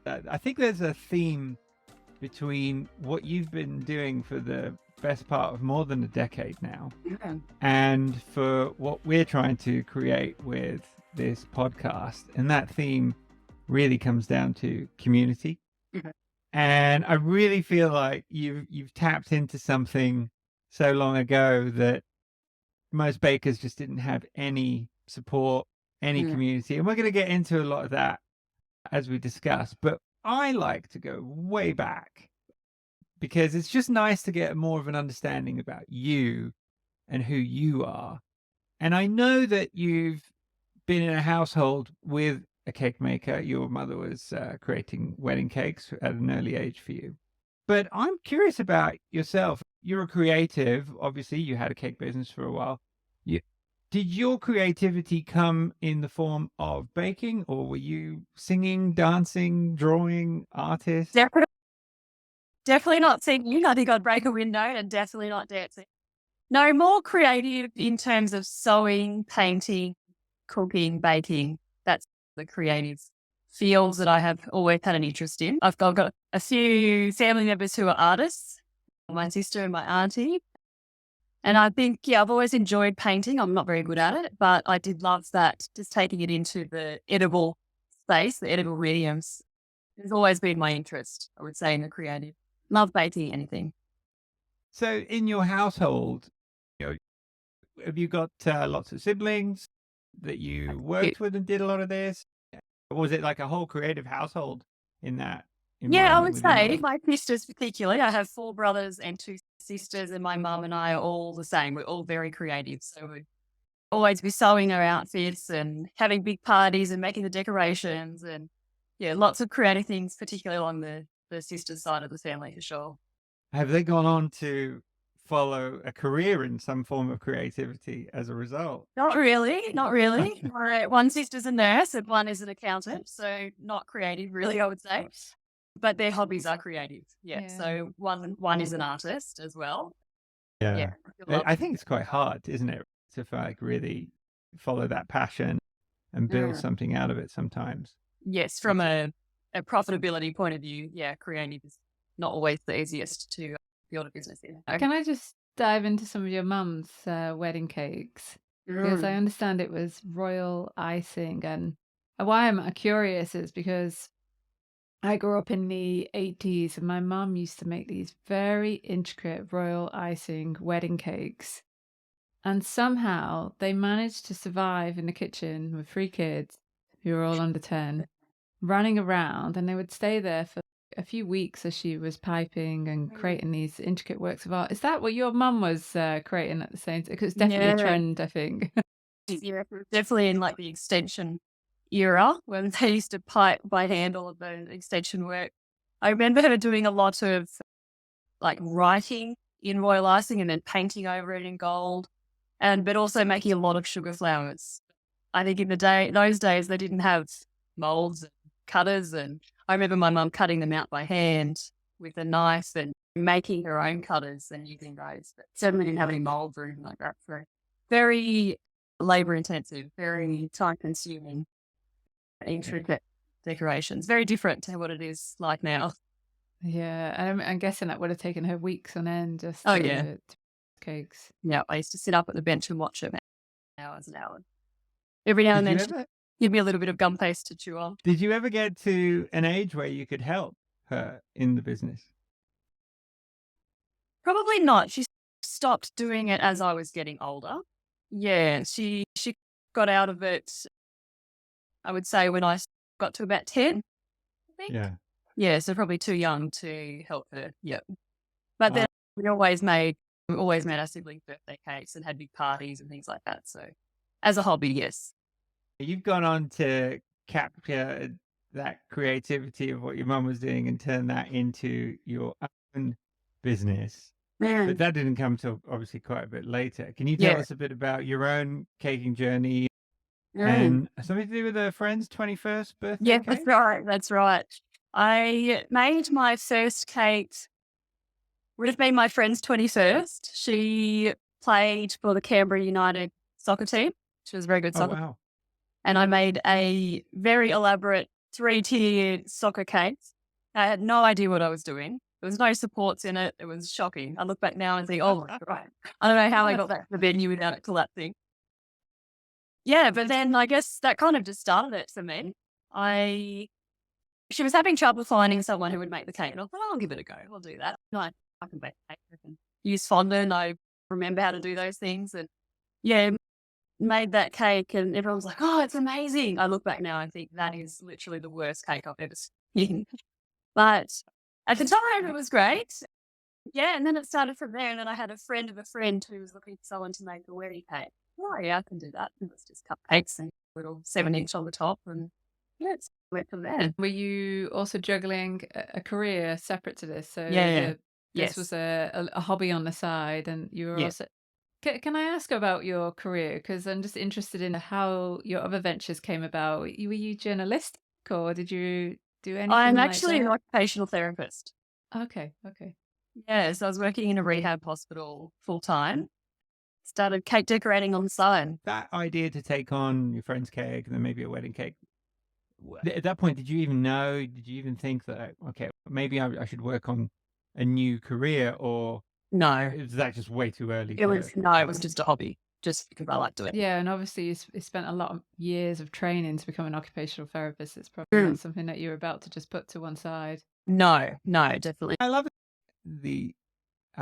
I think there's a theme between what you've been doing for the best part of more than a decade now, and for what we're trying to create with this podcast. And that theme really comes down to community. And I really feel like you've tapped into something so long ago that most bakers just didn't have any support, any community. And we're going to get into a lot of that as we discuss. But I like to go way back because it's just nice to get more of an understanding about you and who you are. And I know that you've been in a household with a cake maker. Your mother was creating wedding cakes at an early age for you. But I'm curious about yourself. You're a creative. Obviously, you had a cake business for a while. Did your creativity come in the form of baking, or were you singing, dancing, drawing, artist? Definitely not singing. I think I'd break a window, and definitely not dancing. No, more creative in terms of sewing, painting, cooking, baking. That's the creative fields that I have always had an interest in. I've got a few family members who are artists, my sister and my auntie. And I think, I've always enjoyed painting. I'm not very good at it, but I did love that, just taking it into the edible space, the edible mediums. It's always been my interest, I would say, in the creative. Love baking anything. So in your household, have you got lots of siblings that you worked with and did a lot of this? Or was it like a whole creative household in that? Yeah, I would say my sisters particularly. I have 4 brothers and 2 sisters, and my mum and I are all the same. We're all very creative. So we'd always be sewing our outfits and having big parties and making the decorations and lots of creative things, particularly along the sisters' side of the family for sure. Have they gone on to follow a career in some form of creativity as a result? Not really. One sister's a nurse and one is an accountant. So not creative really, I would say. But their hobbies are creative. Yeah. So one is an artist as well. Yeah. I think it's quite hard, isn't it, to really follow that passion and build something out of it sometimes. Yes, from a profitability point of view, creative is not always the easiest to build a business in. Can I just dive into some of your mum's wedding cakes? Because I understand it was royal icing. And why I'm curious is because I grew up in the 80s and my mum used to make these very intricate royal icing wedding cakes. And somehow they managed to survive in the kitchen with 3 kids who were all under 10, running around, and they would stay there for a few weeks as she was piping and creating these intricate works of art. Is that what your mum was creating at the same time? Because it's definitely a trend, I think. Definitely in like the extension era when they used to pipe by hand all of the extension work. I remember her doing a lot of like writing in royal icing and then painting over it in gold, but also making a lot of sugar flowers. I think in those days they didn't have molds and cutters, and I remember my mum cutting them out by hand with a knife and making her own cutters and using those. But certainly didn't have any molds or anything like that. So very labour intensive, very time consuming, intricate decorations. Very different to what it is like now. Yeah, I'm guessing that would have taken her weeks on end just to cakes. Yeah, I used to sit up at the bench and watch it hours and hours. Every now and then she'd give me a little bit of gum paste to chew on. Did you ever get to an age where you could help her in the business? Probably not. She stopped doing it as I was getting older. Yeah, she got out of it, I would say, when I got to about 10, I think. Yeah. Yeah, so probably too young to help her. Yep. But then we always made our siblings' birthday cakes and had big parties and things like that. So as a hobby, yes. You've gone on to capture that creativity of what your mum was doing and turn that into your own business. But that didn't come till obviously quite a bit later. Can you tell us a bit about your own caking journey and something to do with a friend's 21st birthday cake? That's right. I made my first cake, would have been my friend's 21st. She played for the Canberra United soccer team. She was a very good soccer. Wow. And I made a very elaborate 3-tier soccer cakes. I had no idea what I was doing. There was no supports in it. It was shocking. I look back now and think, oh my God, I don't know how I got that to the venue without it collapsing. Yeah, but then I guess that kind of just started it for me. She was having trouble finding someone who would make the cake. And I thought, I'll give it a go. I'll do that. I can bake cake. I can use fondant. I remember how to do those things. And yeah, made that cake and everyone's like, oh, it's amazing. I look back now and think that is literally the worst cake I've ever seen. But at the time it was great. Yeah, and then it started from there. And then I had a friend of a friend who was looking for someone to make a wedding cake. Oh yeah, I can do that. It was just cupcakes and a little 7-inch on the top. And yeah, it's went from there. Were you also juggling a career separate to this? So Yeah. this was a hobby on the side, and you were also. Can I ask about your career? Because I'm just interested in how your other ventures came about. Were you journalistic, or did you do anything? I'm actually an occupational therapist. Okay. Yeah, so I was working in a rehab hospital full time. Started cake decorating on the side. That idea to take on your friend's cake and then maybe a wedding cake, at that point, did you even know, did you even think that, okay, maybe I should work on a new career, or no, is that just way too early? It was just a hobby, just because I liked it. Yeah, and obviously you spent a lot of years of training to become an occupational therapist. It's probably not something that you're about to just put to one side. No, definitely. I love the,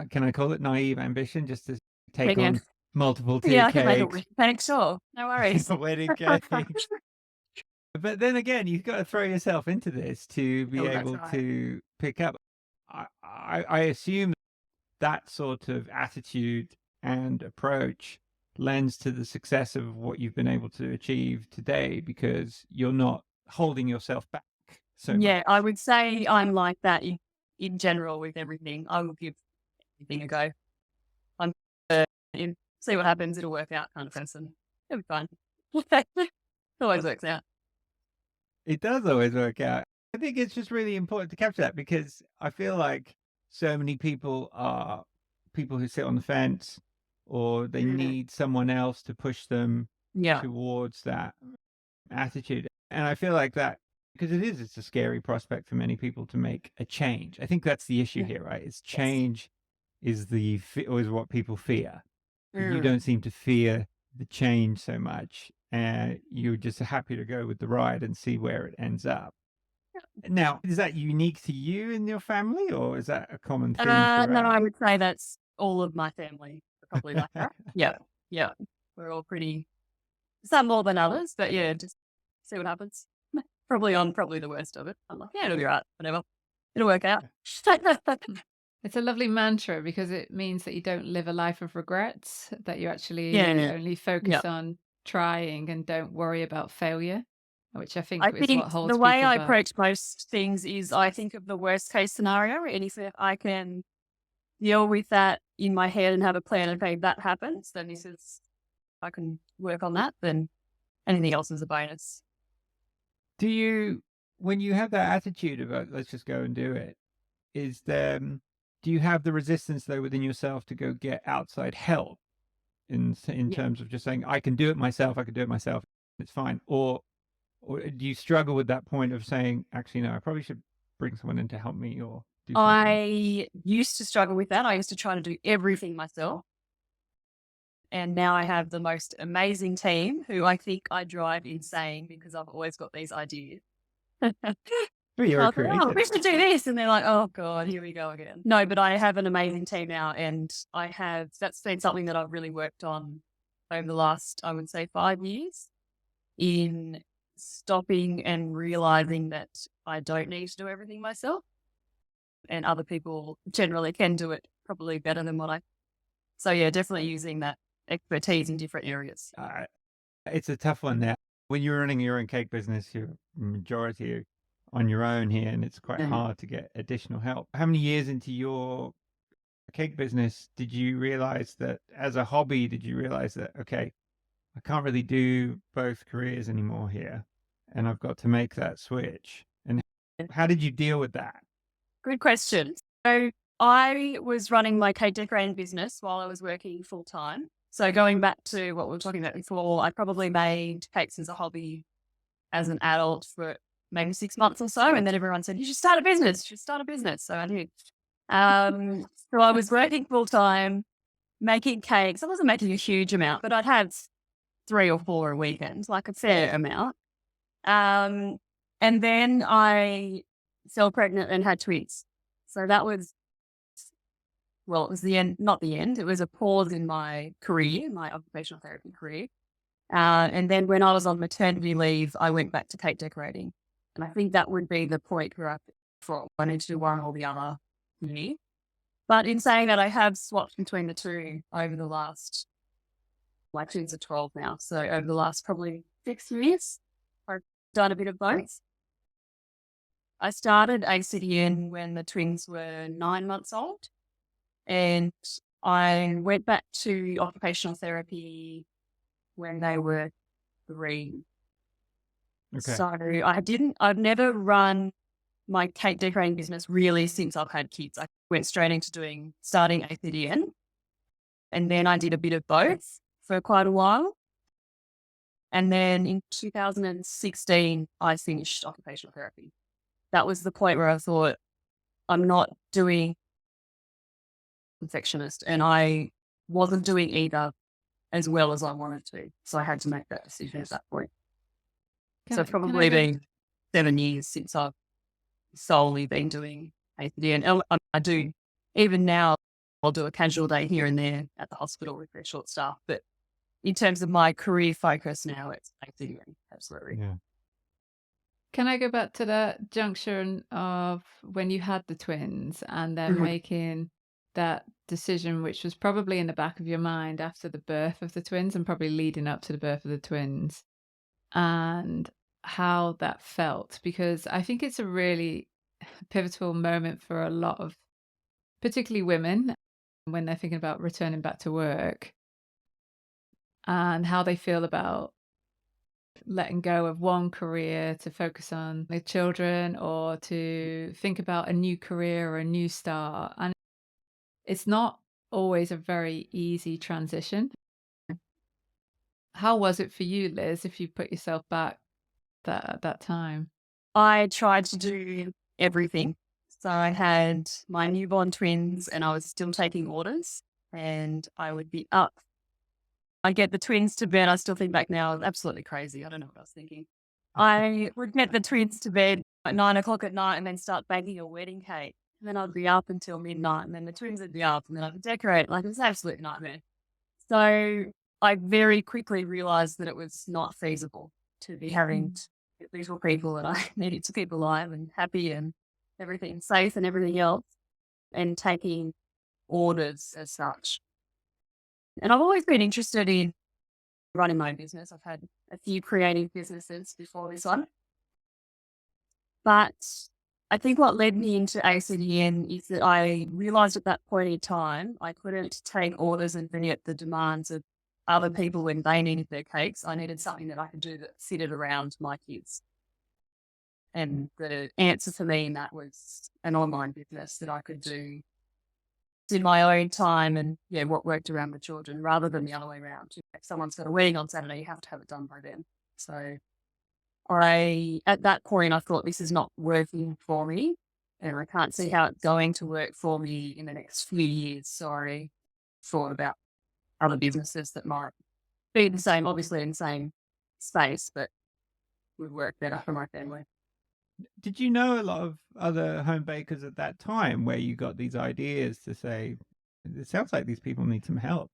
can I call it naive ambition, just to take on multiple tier cakes? Yeah, I can make a wedding cake, sure. No worries. A wedding cake. But then again, you've got to throw yourself into this to be able to pick up. I assume that sort of attitude and approach lends to the success of what you've been able to achieve today, because you're not holding yourself back so much. I would say I'm like that in general with everything. I will give everything a go. I'm see what happens, it'll work out kind of person. It'll be fine. It always works out. It does always work out. I think it's just really important to capture that, because I feel like so many people are people who sit on the fence, or they need someone else to push them towards that attitude. And I feel like that, because it's a scary prospect for many people to make a change. I think that's the issue here, right? It's change is what people fear. You don't seem to fear the change so much, and you're just happy to go with the ride and see where it ends up. Now, is that unique to you and your family, or is that a common thing? No, I would say that's all of my family are probably like that. Yeah. We're all pretty, some more than others, but yeah, just see what happens. Probably the worst of it. I'm like, yeah, it'll be right, whatever. It'll work out. It's a lovely mantra, because it means that you don't live a life of regrets, that you actually only focus on trying and don't worry about failure, which I think is what holds the way people I back. approach most things is I think of the worst case scenario, and if I can deal with that in my head and have a plan, okay, that happens, then I can work on that, then anything else is a bonus. When you have that attitude about let's just go and do it, do you have the resistance though within yourself to go get outside help in terms of just saying, I can do it myself, it's fine? Or do you struggle with that point of saying, actually, no, I probably should bring someone in to help me, or do something? I used to struggle with that. I used to try to do everything myself. And now I have the most amazing team who I think I drive insane, because I've always got these ideas. You're a creative. We should do this. And they're like, oh God, here we go again. No, but I have an amazing team now. And that's been something that I've really worked on over the last, I would say, 5 years, in stopping and realizing that I don't need to do everything myself. And other people generally can do it probably better than so yeah, definitely using that expertise in different areas. It's a tough one now. When you're running your own cake business, you're majority on your own here, and it's quite hard to get additional help. How many years into your cake business did you realize that, as a hobby, okay, I can't really do both careers anymore here, and I've got to make that switch? And how did you deal with that? Good question. So I was running my cake decorating business while I was working full time. So going back to what we were talking about before, I probably made cakes as a hobby as an adult for maybe 6 months or so. And then everyone said, you should start a business. You should start a business. So I did. So I was working full time, making cakes. I wasn't making a huge amount, but I'd have 3 or 4 a weekend, like a fair amount. And then I fell pregnant and had twins. So that was, well, it was the end, not the end. It was a pause in my career, my occupational therapy career. And then when I was on maternity leave, I went back to cake decorating. And I think that would be the point where I wanted to do one or the other year. But in saying that, I have swapped between the two over the last, my twins are 12 now. So over the last probably 6 years, I've done a bit of both. I started ACDN when the twins were 9 months old. And I went back to occupational therapy when they were 3. Okay. So I've never run my cake decorating business really since I've had kids. I went straight into starting ACDN. And then I did a bit of both for quite a while. And then in 2016, I finished occupational therapy. That was the point where I thought, I'm not doing perfectionist, and I wasn't doing either as well as I wanted to. So I had to make that decision at that point. So it's probably been 7 years since I've solely been doing ACDN. And I do, even now, I'll do a casual day here and there at the hospital with their short staff. But in terms of my career focus now, it's ACDN, absolutely. Yeah. Can I go back to that junction of when you had the twins and then making that decision, which was probably in the back of your mind after the birth of the twins and probably leading up to the birth of the twins, and how that felt? Because I think it's a really pivotal moment for a lot of, particularly women, when they're thinking about returning back to work and how they feel about letting go of one career to focus on their children or to think about a new career or a new start. And it's not always a very easy transition. How was it for you, Liz, if you put yourself back at that time? I tried to do everything. So I had my newborn twins and I was still taking orders, and I would be up. I get the twins to bed. I still think back now, it's absolutely crazy. I don't know what I was thinking. I would get the twins to bed at 9 o'clock at night and then start baking a wedding cake. And then I'd be up until midnight, and then the twins would be up, and then I would decorate. Like, it was an absolute nightmare. So I very quickly realized that it was not feasible to be having little people, and I needed to keep alive and happy and everything safe and everything else, and taking orders as such. And I've always been interested in running my own business. I've had a few creative businesses before this one. But I think what led me into ACDN is that I realised at that point in time I couldn't take orders and meet the demands of other people when they needed their cakes. I needed something that I could do that fitted around my kids. And the answer for me in that was an online business that I could do in my own time and what worked around the children rather than the other way around. If someone's got a wedding on Saturday, you have to have it done by then. So at that point, I thought this is not working for me, and I can't see how it's going to work for me in the next few years. So I thought about other businesses that might be the same, obviously in the same space, but would work better for my family. Did you know a lot of other home bakers at that time where you got these ideas to say, it sounds like these people need some help?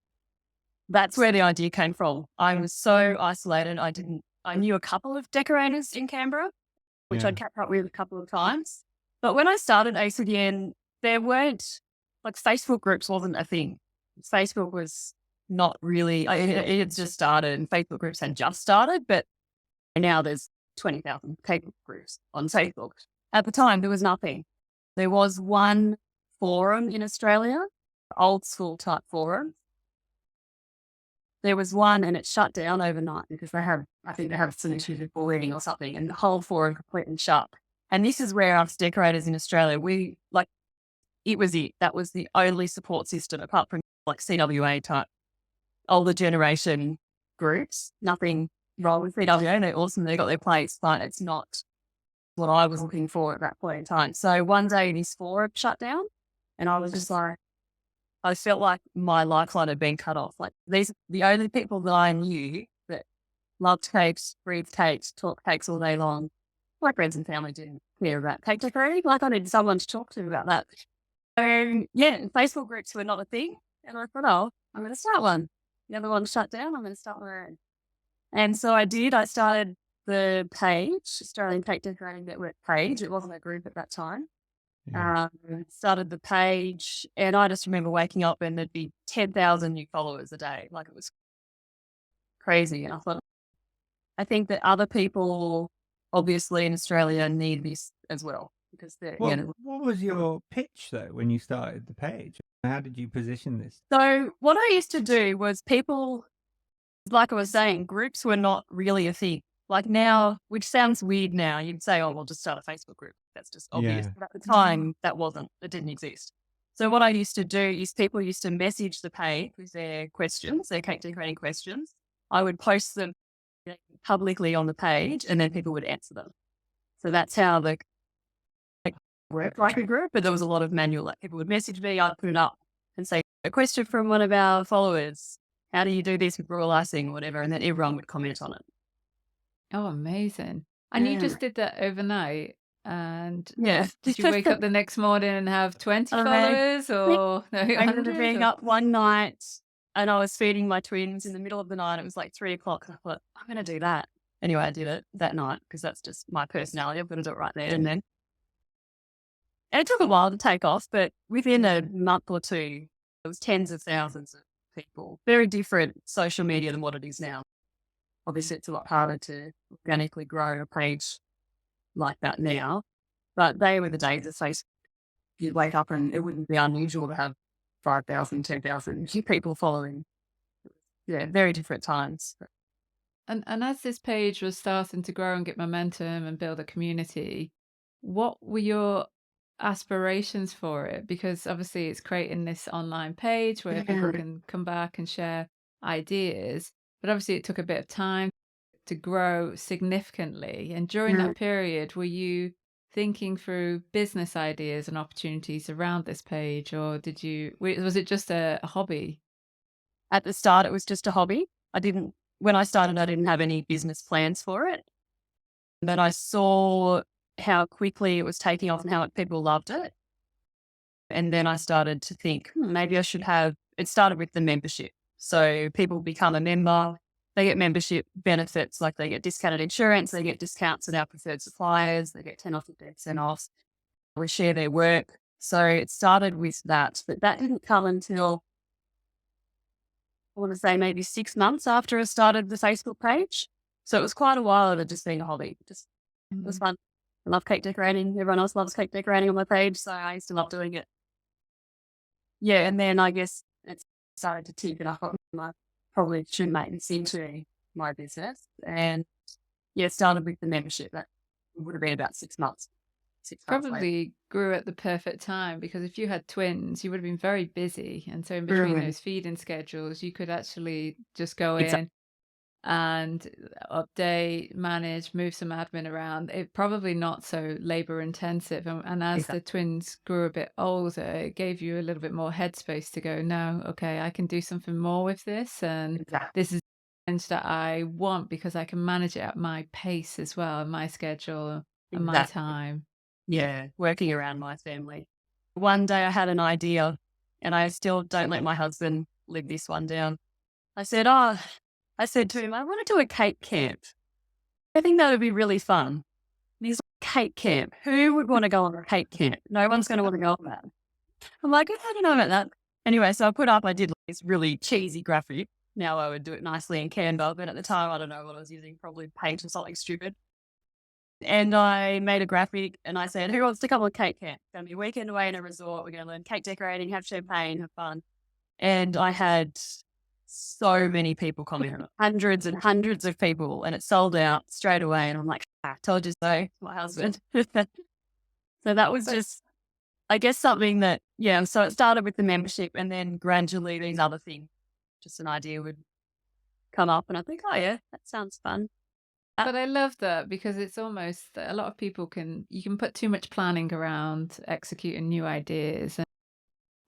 That's where the idea came from. I was so isolated. I knew a couple of decorators in Canberra, which I'd kept up with a couple of times. But when I started ACDN, there weren't, like, Facebook groups wasn't a thing. Facebook was not really, it had just started, and Facebook groups had just started, but now there's 20,000 cake groups on Facebook. At the time, there was nothing. There was one forum in Australia, old school type forum. There was one, and it shut down overnight because I think they have some issues with bullying or something, and the whole forum completely shut. And this is where us decorators in Australia, it was it. That was the only support system apart from like CWA type older generation groups. Nothing wrong with CWA. They're awesome. They got their place, but it's not what I was looking for at that point in time. So one day this forum shut down and I was just like, I felt like my lifeline had been cut off. Like the only people that I knew that loved cakes, breathed cakes, talked cakes all day long, my friends and family didn't care about cake decorating. Like I needed someone to talk to about that. So yeah, Facebook groups were not a thing. And I thought, oh, I'm going to start one. The other one shut down. I'm going to start my own. And so I did. I started the page, Australian Cake Decorating Network page. It wasn't a group at that time. Yeah. Started the page, and I just remember waking up and there'd be 10,000 new followers a day. Like it was crazy. And I thought, I think that other people, obviously in Australia, need this as well because they're. What was your pitch though when you started the page? How did you position this? So what I used to do was people, like I was saying, groups were not really a thing. Like now, which sounds weird now, you'd say, oh, we'll just start a Facebook group. That's just obvious. Yeah. But at the time, it didn't exist. So what I used to do is people used to message the page with their questions, their cake decorating questions. I would post them publicly on the page and then people would answer them. So that's how the worked like a group, but there was a lot of manual. Like people would message me, I'd put it up and say, a question from one of our followers, how do you do this with royal icing or whatever? And then everyone would comment on it. Oh, amazing. And you just did that overnight? And yeah, did you wake up the next morning and have 20 followers or no, I remember being up one night and I was feeding my twins in the middle of the night. It was like 3 o'clock. And I thought, I'm going to do that. Anyway, I did it that night because that's just my personality. I'm going to do it right there and then. And it took a while to take off, but within a month or two, there was tens of thousands of people. Very different social media than what it is now. Obviously, it's a lot harder to organically grow a page like that now. But they were the days of Facebook. You'd wake up and it wouldn't be unusual to have 5,000, 10,000 people following. Yeah, very different times. And as this page was starting to grow and get momentum and build a community, what were your aspirations for it? Because obviously it's creating this online page where people can come back and share ideas. But obviously it took a bit of time to grow significantly. And during that period, were you thinking through business ideas and opportunities around this page, or was it just a hobby? At the start, it was just a hobby. When I started, I didn't have any business plans for it. But I saw how quickly it was taking off and how people loved it. And then I started to think, maybe I should it started with the membership. So people become a member, they get membership benefits, like they get discounted insurance, they get discounts at our preferred suppliers, they get 10 off, 15% off. We share their work. So it started with that, but that didn't come until, I want to say maybe 6 months after I started the Facebook page. So it was quite a while of it just being a hobby. It was fun. I love cake decorating. Everyone else loves cake decorating on my page, so I used to love doing it. Yeah, and then I guess it started to tip it up. I probably should make this into my business. And yeah, started with the membership. That would have been about 6 months. 6 months Probably later. grew at the perfect time, because if you had twins, you would have been very busy. And so in between those feeding schedules, you could actually just go in and update, manage, move some admin around. It probably not so labor intensive. And as the twins grew a bit older, it gave you a little bit more headspace to go, no, okay, I can do something more with this. And this is that I want, because I can manage it at my pace as well, my schedule and my time. Yeah, working around my family. One day I had an idea, and I still don't let my husband live this one down. I said to him, I want to do a cake camp. I think that would be really fun. And he's like, cake camp? Who would want to go on a cake camp? No one's going to want to go on that. I'm like, I don't know about that. Anyway, so I did this really cheesy graphic. Now I would do it nicely in Canva, but at the time, I don't know what I was using, probably Paint or something stupid. And I made a graphic and I said, who wants to come on cake camp? It's going to be a weekend away in a resort. We're going to learn cake decorating, have champagne, have fun. And I had so many people comment, hundreds and hundreds of people, and it sold out straight away. And I'm like, I told you so, my husband. So that was just, I guess, something that, so it started with the membership, and then gradually these other things, just an idea would come up, and I think, oh yeah, that sounds fun. But I love that because it's almost a lot of people you can put too much planning around executing new ideas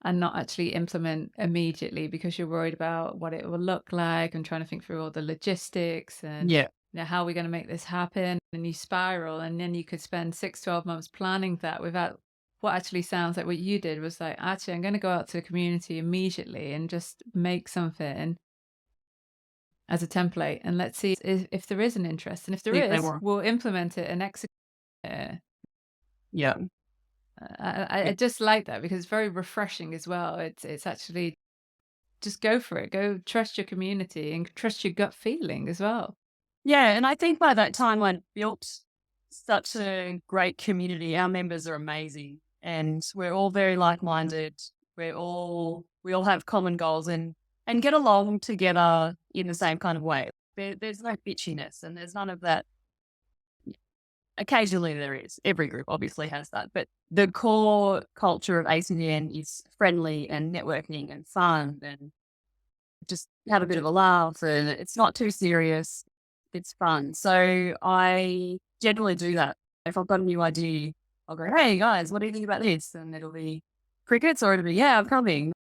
and not actually implement immediately because you're worried about what it will look like and trying to think through all the logistics and Yeah. how are we going to make this happen, and you spiral, and then you could spend 6-12 months planning that without what actually sounds like what you did was like, actually, I'm going to go out to the community immediately and just make something as a template, and let's see if there is an interest, and if there See if they is, were. we'll implement it and execute it. Yeah. I just like that because it's very refreshing as well. It's actually just go for it. Go trust your community and trust your gut feeling as well. Yeah, and I think by that time I'd built such a great community. Our members are amazing, and we're all very like-minded. We all have common goals and get along together in the same kind of way. There's no bitchiness, and there's none of that. Occasionally there is. Every group obviously has that, but the core culture of ACDN is friendly and networking and fun and just have a bit of a laugh, and it's not too serious. It's fun. So I generally do that. If I've got a new idea, I'll go, hey guys, what do you think about this? And it'll be crickets, or it'll be, yeah, I'm coming.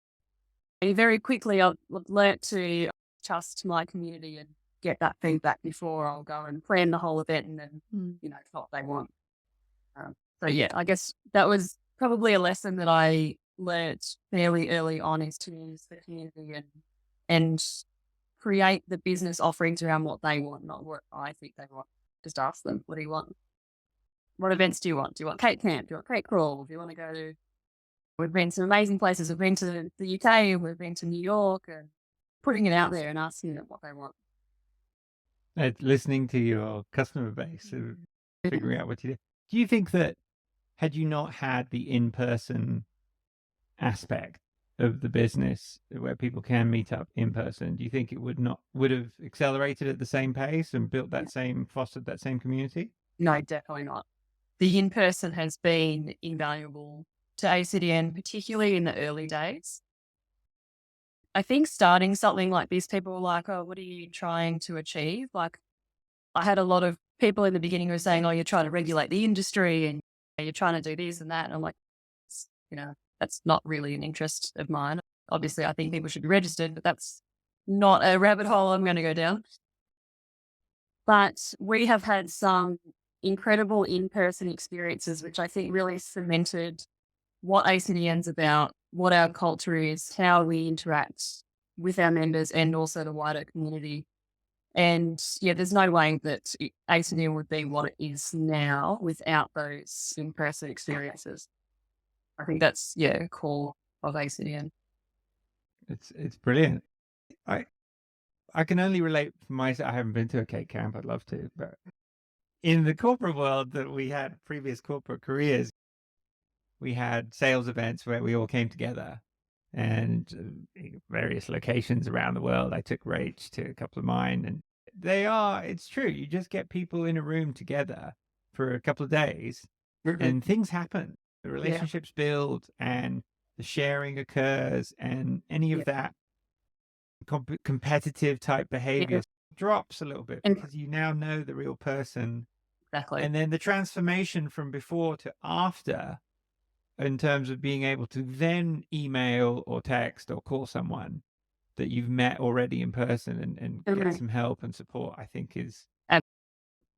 And very quickly I've learnt to trust my community and get that feedback before I'll go and plan the whole event and then, it's what they want. So yeah, I guess that was probably a lesson that I learnt fairly early on, is to use the community and create the business offerings around what they want, not what I think they want. Just ask them, what do you want? What events do you want? Do you want cake camp? Do you want cake crawl? Do you want to go to... We've been to amazing places. We've been to the UK. We've been to New York, and putting it out there and asking them what they want. Listening to your customer base and figuring out what you do. Do you think that had you not had the in-person aspect of the business where people can meet up in person, do you think it would have accelerated at the same pace and fostered that same community? No, definitely not. The in-person has been invaluable to ACDN, particularly in the early days. I think starting something like this, people were like, oh, what are you trying to achieve? Like, I had a lot of people in the beginning who were saying, oh, you're trying to regulate the industry and you're trying to do this and that. And I'm like, that's not really an interest of mine. Obviously, I think people should be registered, but that's not a rabbit hole I'm going to go down. But we have had some incredible in-person experiences, which I think really cemented what ACDN's about, what our culture is, how we interact with our members and also the wider community. And yeah, there's no way that ACDN would be what it is now without those in-person experiences. I think that's core of ACDN. It's brilliant. I can only relate for myself. I haven't been to a cake camp. I'd love to, but in the corporate world that we had previous corporate careers, we had sales events where we all came together, and various locations around the world. I took Rach to a couple of mine, and it's true. You just get people in a room together for a couple of days and things happen. The relationships build and the sharing occurs, and any of that competitive type behavior drops a little bit because you now know the real person. Exactly. And then the transformation from before to after, in terms of being able to then email or text or call someone that you've met already in person and get some help and support, I think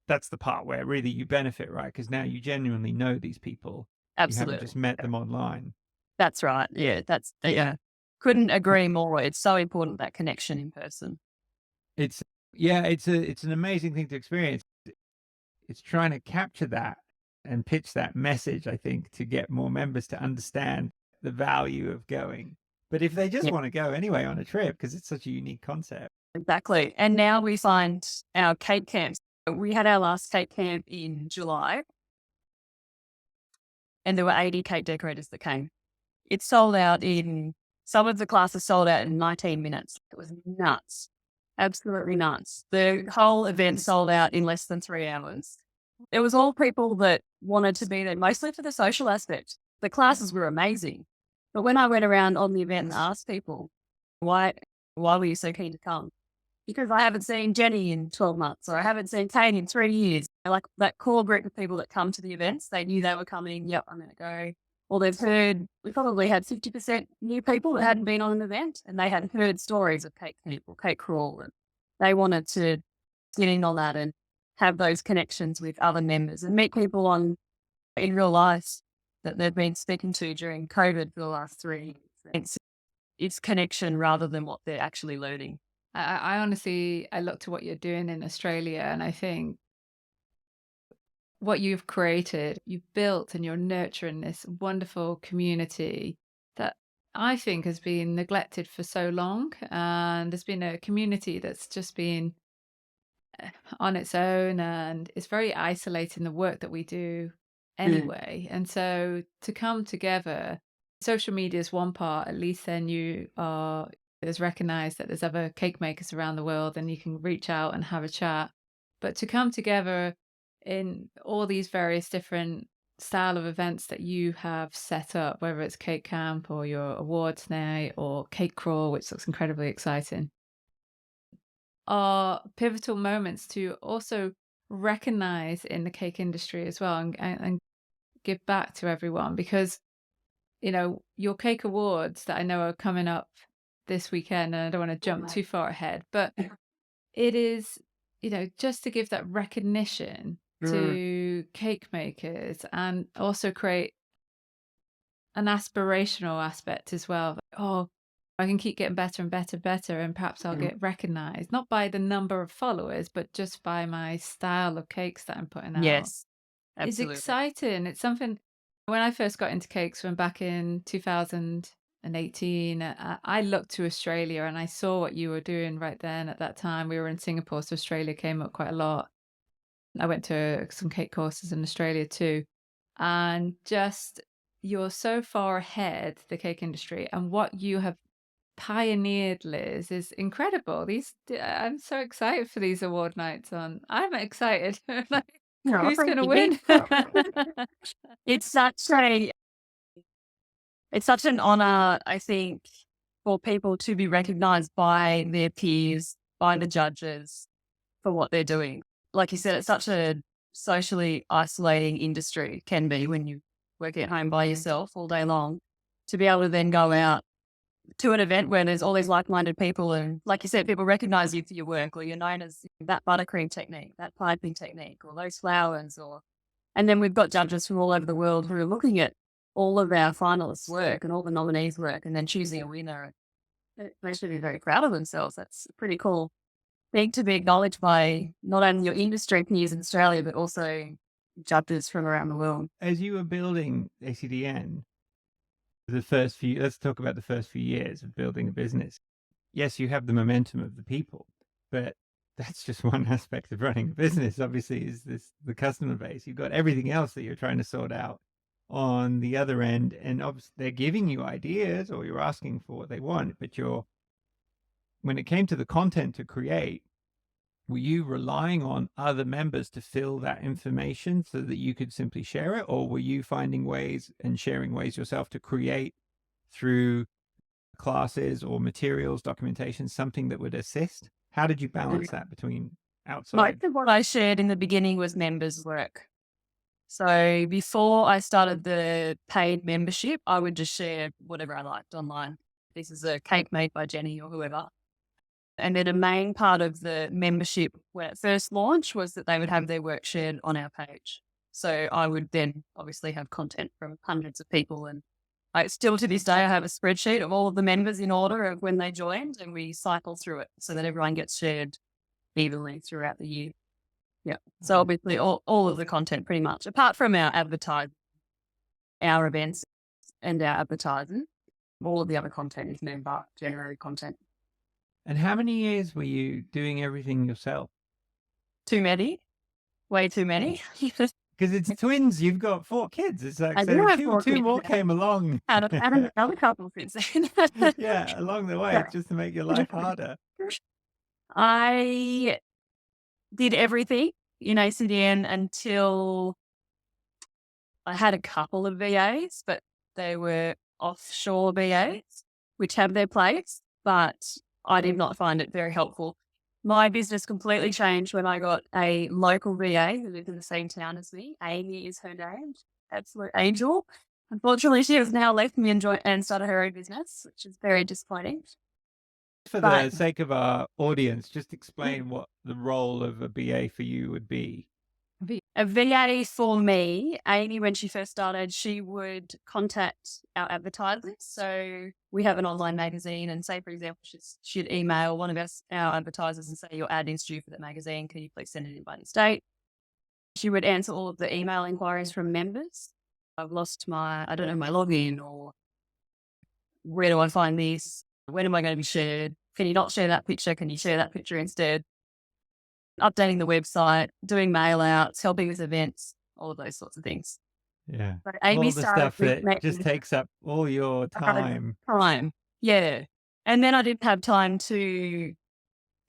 that's the part where really you benefit, right? Because now you genuinely know these people. Absolutely. You haven't just met them online. That's right. Yeah, couldn't agree more. It's so important, that connection in person. It's an amazing thing to experience. It's trying to capture that and pitch that message, I think, to get more members to understand the value of going. But if they just want to go anyway on a trip, because it's such a unique concept. Exactly. And now we find our cake camps. We had our last cake camp in July, and there were 80 cake decorators that came. It sold out some of the classes sold out in 19 minutes. It was nuts. Absolutely nuts. The whole event sold out in less than 3 hours. It was all people that wanted to be there, mostly for the social aspect. The classes were amazing. But when I went around on the event and asked people, why were you so keen to come? because I haven't seen Jenny in 12 months or I haven't seen Kate in 3 years. Like that core group of people that come to the events, they knew they were coming. Yep, I'm going to go. Or they've heard, we probably had 50% new people that hadn't been on an event and they hadn't heard stories of cake camp or cake crawl. And they wanted to get in on that and have those connections with other members and meet people in real life that they've been speaking to during COVID for the last 3 years. It's connection rather than what they're actually learning. I honestly, I look to what you're doing in Australia and I think what you've created, you've built and you're nurturing this wonderful community that I think has been neglected for so long. And there's been a community that's just been on its own and it's very isolating the work that we do anyway. And so to come together, social media is one part, at least then there's recognized that there's other cake makers around the world and you can reach out and have a chat. But to come together in all these various different style of events that you have set up, whether it's cake camp or your awards night or cake crawl, which looks incredibly exciting, are pivotal moments to also recognize in the cake industry as well and give back to everyone because, you know, your cake awards that I know are coming up this weekend, and I don't want to jump too far ahead, but it is, you know, just to give that recognition to cake makers and also create an aspirational aspect as well. Like, oh, I can keep getting better and better, and perhaps I'll get recognized, not by the number of followers, but just by my style of cakes that I'm putting out. Yes, absolutely. It's exciting. It's something, when I first got into cakes from back in 2018, I looked to Australia and I saw what you were doing right then at that time. We were in Singapore, so Australia came up quite a lot. I went to some cake courses in Australia too. And just, you're so far ahead, the cake industry, and what you have pioneered, Liz, is incredible. I'm so excited for these award nights on. I'm excited. Like, who's going to win? It's such an honor, I think, for people to be recognized by their peers, by the judges for what they're doing. Like you said, it's such a socially isolating industry, it can be when you work at home by yourself all day long, to be able to then go out to an event where there's all these like-minded people and, like you said, people recognize you for your work, or you're known as that buttercream technique, that piping technique, or those flowers, and then we've got judges from all over the world who are looking at all of our finalists' work and all the nominees' work and then choosing a winner. They should be very proud of themselves. That's a pretty cool thing to be acknowledged by not only your industry peers in Australia, but also judges from around the world. As you were building ACDN, let's talk about the first few years of building a business. Yes, you have the momentum of the people, but that's just one aspect of running a business. Obviously, is the customer base. You've got everything else that you're trying to sort out on the other end, and obviously they're giving you ideas or you're asking for what they want, but when it came to the content to create, were you relying on other members to fill that information so that you could simply share it, or were you finding ways and sharing ways yourself to create through classes or materials, documentation, something that would assist? How did you balance that between outside? Most of what I shared in the beginning was members' work. So before I started the paid membership, I would just share whatever I liked online. This is a cake made by Jenny or whoever. And then a main part of the membership when it first launched was that they would have their work shared on our page. So I would then obviously have content from hundreds of people. And still to this day, I have a spreadsheet of all of the members in order of when they joined, and we cycle through it so that everyone gets shared evenly throughout the year. Yeah. So obviously all of the content pretty much, apart from our advertising, our events and our advertising, all of the other content is member generated content. And how many years were you doing everything yourself? Too many. Way too many. Because it's twins. You've got 4 kids. It's like, I so do have 4 two kids more now. came along. And another couple since then. Yeah, along the way, just to make your life harder. I did everything in ACDN until I had a couple of VAs, but they were offshore VAs, which have their place, but I did not find it very helpful. My business completely changed when I got a local VA who lived in the same town as me. Amy is her name. Absolute angel. Unfortunately, she has now left me and started her own business, which is very disappointing. For But the sake of our audience, just explain what the role of a BA for you would be. a VA for me, Amy, when she first started, she would contact our advertisers. So we have an online magazine, and say, for example, she'd email one of our advertisers and say, your ad is due for the magazine. Can you please send it in by this date? She would answer all of the email inquiries from members. I've lost I don't know my login, or where do I find this? When am I going to be shared? Can you not share that picture? Can you share that picture instead? Updating the website, doing mail outs, helping with events, all of those sorts of things. Yeah. But Amy all the stuff that just takes up all your time. Yeah. And then I didn't have time to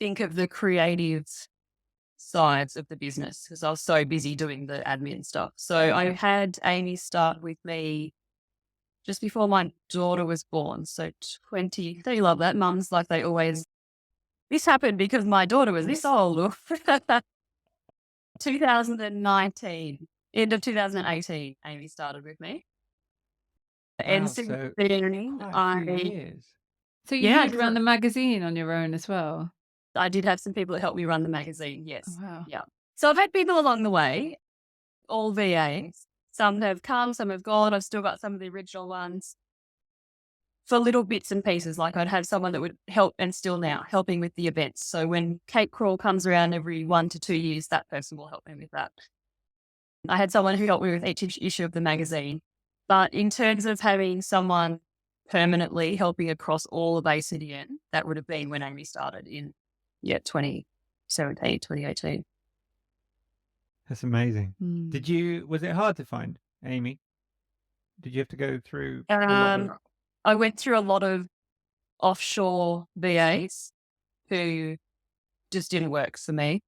think of the creative sides of the business because I was so busy doing the admin stuff. So I had Amy start with me just before my daughter was born. So don't you love that? Mums, like they always, this happened because my daughter was this old. 2019, end of 2018, Amy started with me. Wow, And since so then, quite a few years. So you run the magazine on your own as well? I did have some people that helped me run the magazine, yes. Oh, wow. Yeah. So I've had people along the way, all VAs. Some have come, some have gone. I've still got some of the original ones for little bits and pieces. Like I'd have someone that would help, and still now, helping with the events. So when Cake Crawl comes around every 1 to 2 years, that person will help me with that. I had someone who helped me with each issue of the magazine. But in terms of having someone permanently helping across all of ACDN, that would have been when Amy started in 2017, 2018. That's amazing. Was it hard to find Amy? Did you have to go through? I went through a lot of offshore VAs who just didn't work for me.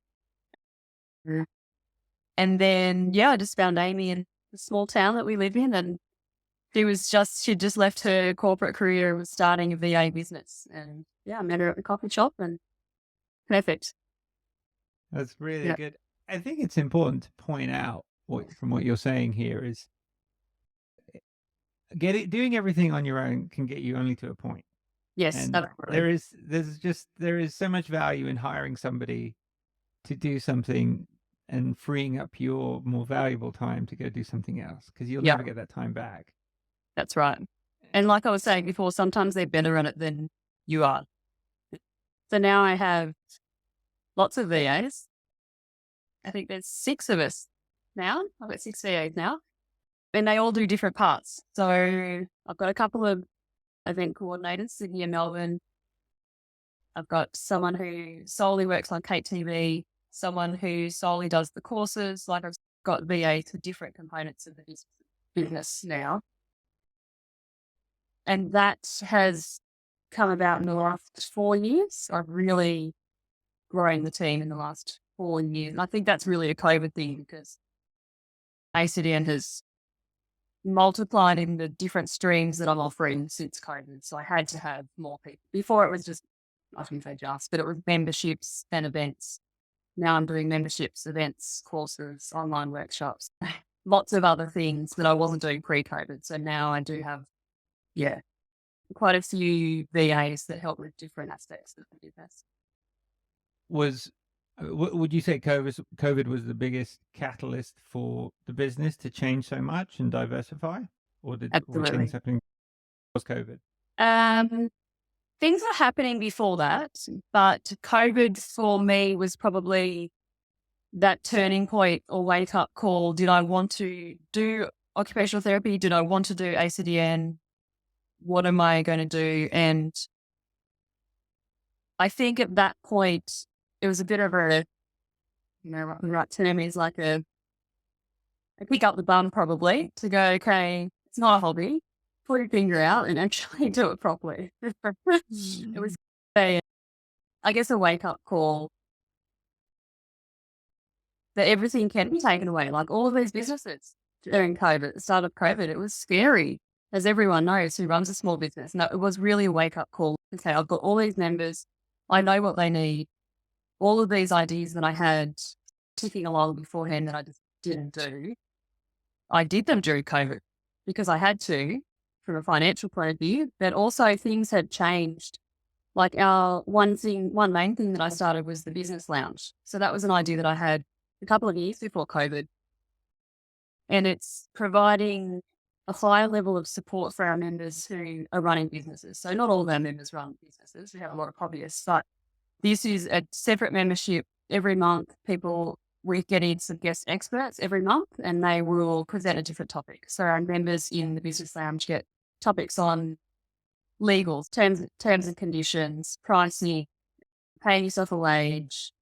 And then, I just found Amy in the small town that we live in, and she'd just left her corporate career and was starting a VA business. And I met her at the coffee shop, and perfect. That's really good. I think it's important to point out from what you're saying here is doing everything on your own can get you only to a point. Yes, and absolutely. there is so much value in hiring somebody to do something and freeing up your more valuable time to go do something else, because you'll never get that time back. That's right. And like I was saying before, sometimes they're better at it than you are. So now I have lots of VAs. I think there's 6 of us now. I've got 6 VAs now, and they all do different parts. So I've got a couple of event coordinators, Sydney and Melbourne. I've got someone who solely works on Kate TV, someone who solely does the courses. Like I've got VAs for different components of the business now. And that has come about in the last 4 years. I've really grown the team in the last 4 years. And I think that's really a COVID thing, because ACDN has multiplied in the different streams that I'm offering since COVID. So I had to have more people. Before it was just, I shouldn't say just, but it was memberships and events. Now I'm doing memberships, events, courses, online workshops, lots of other things that I wasn't doing pre-COVID. So now I do have, quite a few VAs that help with different aspects of the business. Would you say COVID was the biggest catalyst for the business to change so much and diversify? Or were things happening before COVID? Things were happening before that, but COVID for me was probably that turning point or wake up call. Did I want to do occupational therapy? Did I want to do ACDN? What am I going to do? And I think at that point, it was a bit of a, right term is like a pick up the bum probably, to go, okay, it's not a hobby. Put your finger out and actually do it properly. It was I guess a wake up call that everything can be taken away. Like all of these businesses during COVID, at the start of COVID, it was scary, as everyone knows who runs a small business. No, it was really a wake up call. Okay, I've got all these members. I know what they need. all of these ideas that I had ticking along beforehand that I just didn't do, I did them during COVID because I had to from a financial point of view, but also things had changed. Like one main thing that I started was the business lounge. So that was an idea that I had a couple of years before COVID. And it's providing a higher level of support for our members who are running businesses. So not all of our members run businesses. We have a lot of hobbyists, but this is a separate membership. Every month, we get in some guest experts every month, and they will present a different topic. So our members in the business lounge get topics on legals, terms and conditions, pricing, paying yourself a wage,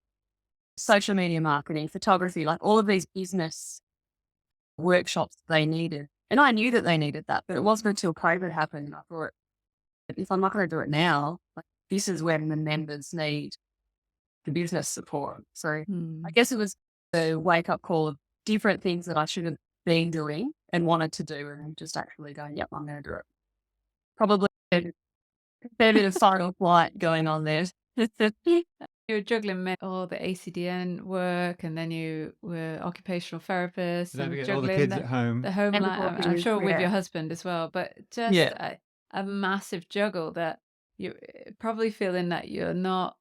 social media marketing, photography, like all of these business workshops they needed. And I knew that they needed that, but it wasn't until COVID happened. I thought, if I'm not going to do it now, like, this is when the members need the business support. So I guess it was the wake up call of different things that I should have been doing and wanted to do, and just actually going, yep, I'm going to do it. Probably a fair bit of fight or flight going on there. You were juggling all the ACDN work, and then you were occupational therapist, Don't and forget all the juggling kids at home. the home And the life. I'm kids, sure with yeah. your husband as well, but just Yeah. a massive juggle that you're probably feeling that you're not,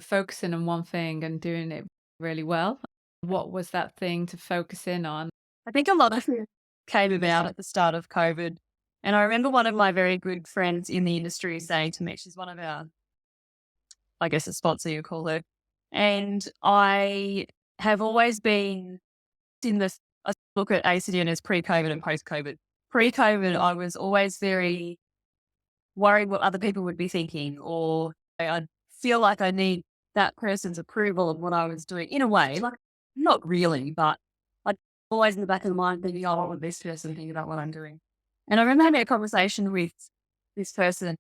focusing on one thing and doing it really well. What was that thing to focus in on? I think a lot of it came about at the start of COVID. And I remember one of my very good friends in the industry saying to me, she's one of our, I guess, a sponsor, you call her. And I have always been I look at ACDN as pre-COVID and post-COVID. Pre-COVID, I was always very worried what other people would be thinking, or I'd feel like I need that person's approval of what I was doing in a way, like not really, but like always in the back of the mind thinking, oh, what would this person think about what I'm doing? And I remember having a conversation with this person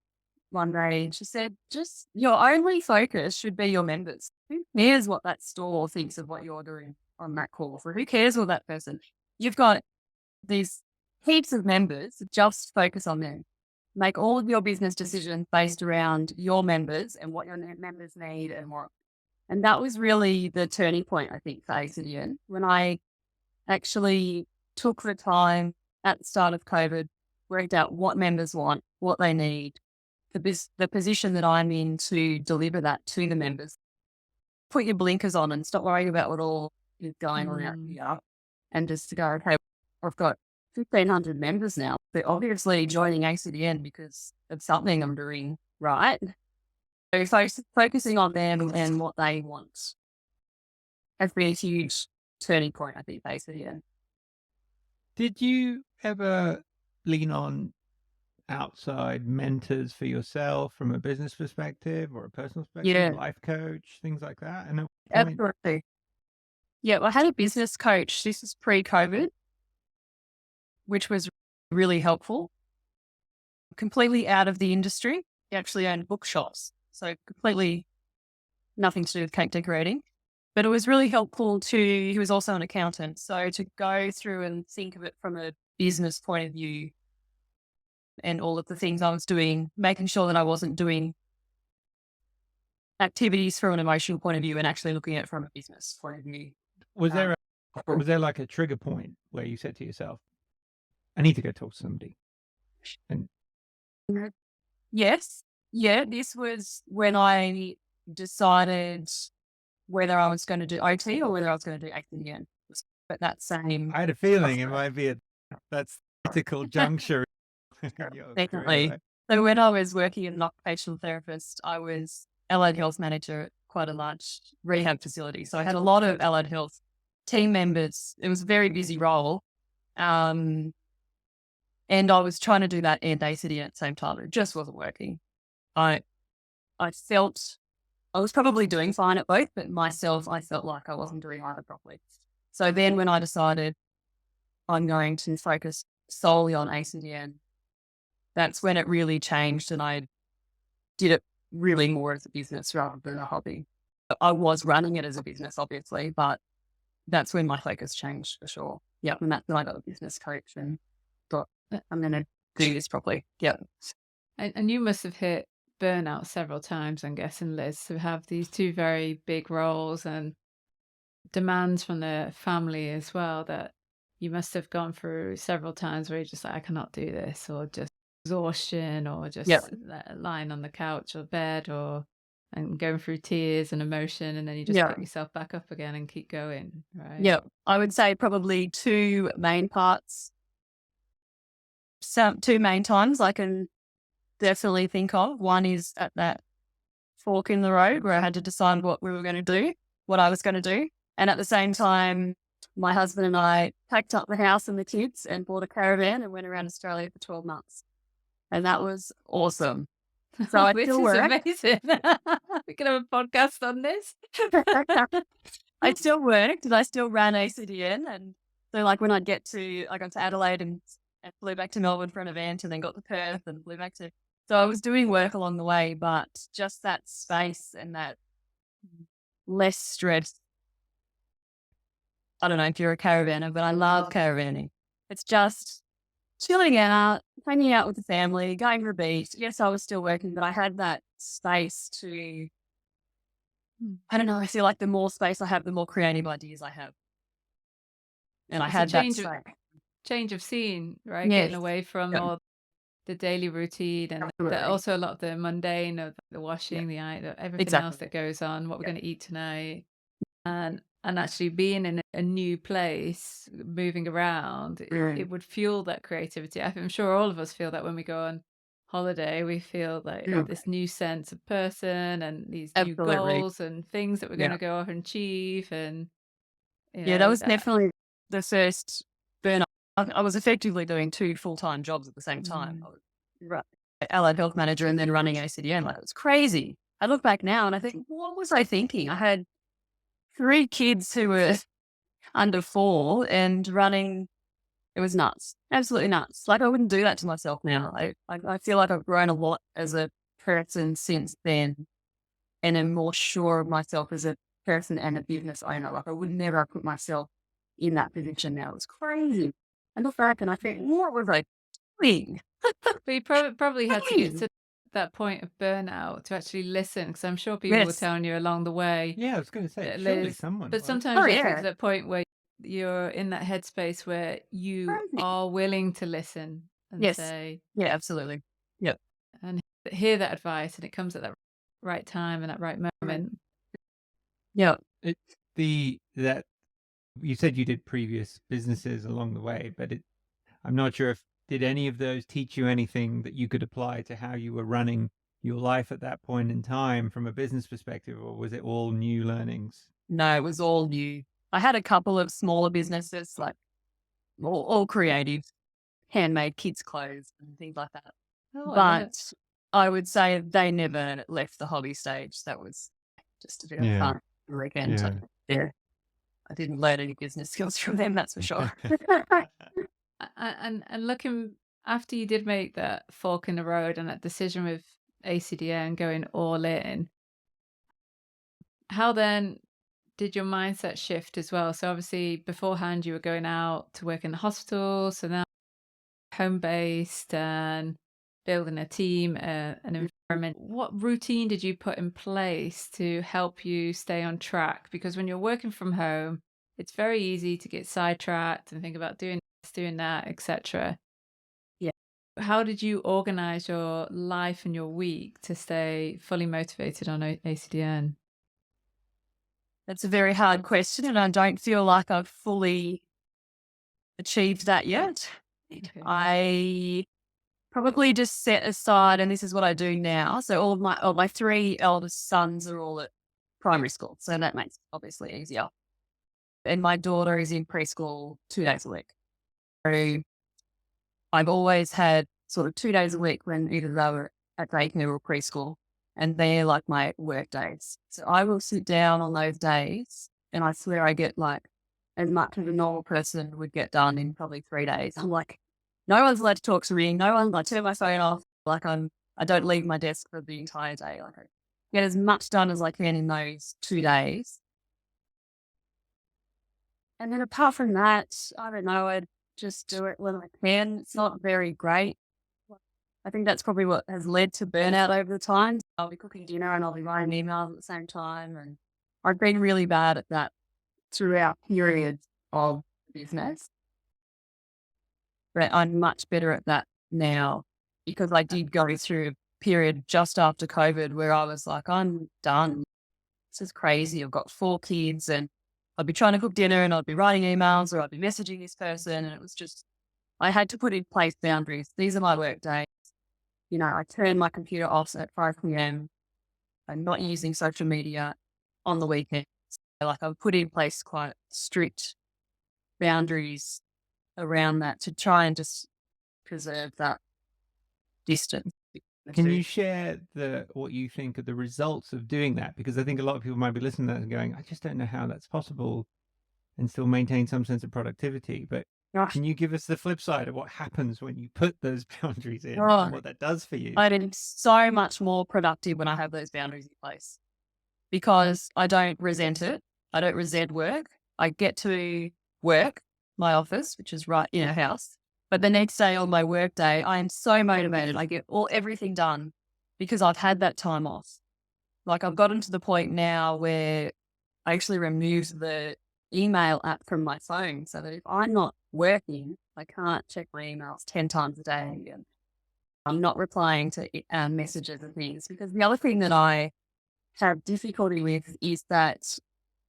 one day, and she said, just your only focus should be your members. Who cares what that store thinks of what you're doing on that call? For who cares what that person? You've got these heaps of members, just focus on them. Make all of your business decisions based around your members and what your members need and what. And that was really the turning point, I think, for ACDN, when I actually took the time at the start of COVID, worked out what members want, what they need, the position that I'm in to deliver that to the members. Put your blinkers on and stop worrying about what all is going on out here, and just to go, okay, I've got 1,500 members now. They're obviously joining ACDN because of something I'm doing right. So focusing on them and what they want has been a huge turning point, I think, for ACDN. Did you ever lean on outside mentors for yourself from a business perspective or a personal perspective, Yeah. life coach, things like that? And Absolutely. Yeah, I had a business coach. This is pre-COVID, which was really helpful. Completely out of the industry. He actually owned bookshops, so completely nothing to do with cake decorating. But it was really helpful he was also an accountant, so to go through and think of it from a business point of view and all of the things I was doing, making sure that I wasn't doing activities from an emotional point of view and actually looking at it from a business point of view. was there like a trigger point where you said to yourself, I need to go talk to somebody? And yes. Yeah, this was when I decided whether I was going to do OT or whether I was going to do ACDN. But that same... I had a feeling it might be that's critical juncture. Definitely. So when I was working as an occupational therapist, I was allied health manager at quite a large rehab facility. So I had a lot of allied health team members. It was a very busy role. And I was trying to do that and ACDN at the same time. It just wasn't working. I felt I was probably doing fine at both, but myself, I felt like I wasn't doing either properly. So then when I decided I'm going to focus solely on ACDN, that's when it really changed, and I did it really more as a business rather than a hobby. I was running it as a business, obviously, but that's when my focus changed for sure. Yeah, and that's when I got a business coach and thought, I'm going to do this properly. Yeah. And you must have hit burnout several times, I'm guessing, Liz, to have these two very big roles and demands from the family as well, that you must have gone through several times where you're just like, I cannot do this, or just exhaustion, or just Yep. lying on the couch or bed, and going through tears and emotion, and then you just Yeah. pick yourself back up again and keep going, right? Yeah. I would say probably two main parts. Two main times I can definitely think of. One is at that fork in the road where I had to decide what we were going to do, what I was going to do. And at the same time, my husband and I packed up the house and the kids and bought a caravan and went around Australia for 12 months. And that was awesome. So I This still is work. amazing. We can have a podcast on this. I still worked and I still ran ACDN. And so like when I got to Adelaide and flew back to Melbourne for an event and then got to Perth and flew back to, so I was doing work along the way, but just that space and that less stress. I don't know if you're a caravanner, but I love caravanning. It's just chilling out, hanging out with the family, going for a beach. Yes, I was still working, but I had that space to, I don't know, I feel like the more space I have, the more creative ideas I have. And I It's had a that change of scene, right? Yes. Getting away from all the daily routine and also a lot of the mundane of the washing, the everything else that goes on, what we're going to eat tonight, and actually being in a new place, moving around, it would fuel that creativity. I'm sure all of us feel that when we go on holiday. We feel like this new sense of person and these new goals and things that we're going to go off and achieve. And that was definitely the first burnout. I was effectively doing two full-time jobs at the same time. I was allied health manager and then running ACDN. Like, it was crazy. I look back now and I think, what was I thinking? I had 3 kids who were under 4 and running. It was nuts. Absolutely nuts. Like, I wouldn't do that to myself now. I feel like I've grown a lot as a person since then and am more sure of myself as a person and a business owner. Like, I would never have put myself in that position now. It was crazy. I look back and I think, what was I doing? But you probably had to get to that point of burnout to actually listen, because I'm sure people were telling you along the way. Yeah, I was going to say, surely someone. But sometimes you get to that point where you're in that headspace where you are willing to listen and say, yeah, absolutely. Yep. And hear that advice, and it comes at that right time and that right moment. Yeah. It's that you said you did previous businesses along the way, but I'm not sure if did any of those teach you anything that you could apply to how you were running your life at that point in time from a business perspective, or was it all new learnings? No, it was all new. I had a couple of smaller businesses, like all creative, handmade kids' clothes and things like that. But I would say they never left the hobby stage. That was just a bit of fun weekend. Yeah. I didn't learn any business skills from them, that's for sure. And looking after you did make that fork in the road and that decision with ACDN going all in, how then did your mindset shift as well? So obviously beforehand you were going out to work in the hospital, so now home-based and building a team, an environment. What routine did you put in place to help you stay on track? Because when you're working from home, it's very easy to get sidetracked and think about doing this, doing that, etc. Yeah. How did you organize your life and your week to stay fully motivated on ACDN? That's a very hard question, and I don't feel like I've fully achieved that yet. Okay. I probably just set aside, and this is what I do now. So all of my 3 eldest sons are all at primary school, so that makes it obviously easier. And my daughter is in preschool 2 days a week. So I've always had sort of 2 days a week when either they were at daycare or preschool, and they're like my work days. So I will sit down on those days, and I swear I get like as much as a normal person would get done in probably 3 days. I'm like, no one's allowed to talk to me. No one, I turn my phone off. Like I don't leave my desk for the entire day. Like I get as much done as I can in those 2 days. And then apart from that, I don't know, I just do it when I can. It's not very great. I think that's probably what has led to burnout over the time. I'll be cooking dinner and I'll be writing emails at the same time. And I've been really bad at that throughout periods of business. But I'm much better at that now because I did go through a period just after COVID where I was like, I'm done. This is crazy. I've got 4 kids and I'd be trying to cook dinner and I'd be writing emails or I'd be messaging this person. And it was just, I had to put in place boundaries. These are my work days. You know, I turn my computer off at 5 p.m. I'm not using social media on the weekends. Like I've put in place quite strict boundaries around that to try and just preserve that distance. Can you share what you think are the results of doing that? Because I think a lot of people might be listening to that and going, I just don't know how that's possible and still maintain some sense of productivity. But can you give us the flip side of what happens when you put those boundaries in and what that does for you? I'm so much more productive when I have those boundaries in place because I don't resent it. I don't resent work. I get to work, my office, which is right in our house. But the next day on my work day, I am so motivated. I get everything done because I've had that time off. Like I've gotten to the point now where I actually removed the email app from my phone so that if I'm not working, I can't check my emails 10 times a day. And I'm not replying to messages and things because the other thing that I have difficulty with is that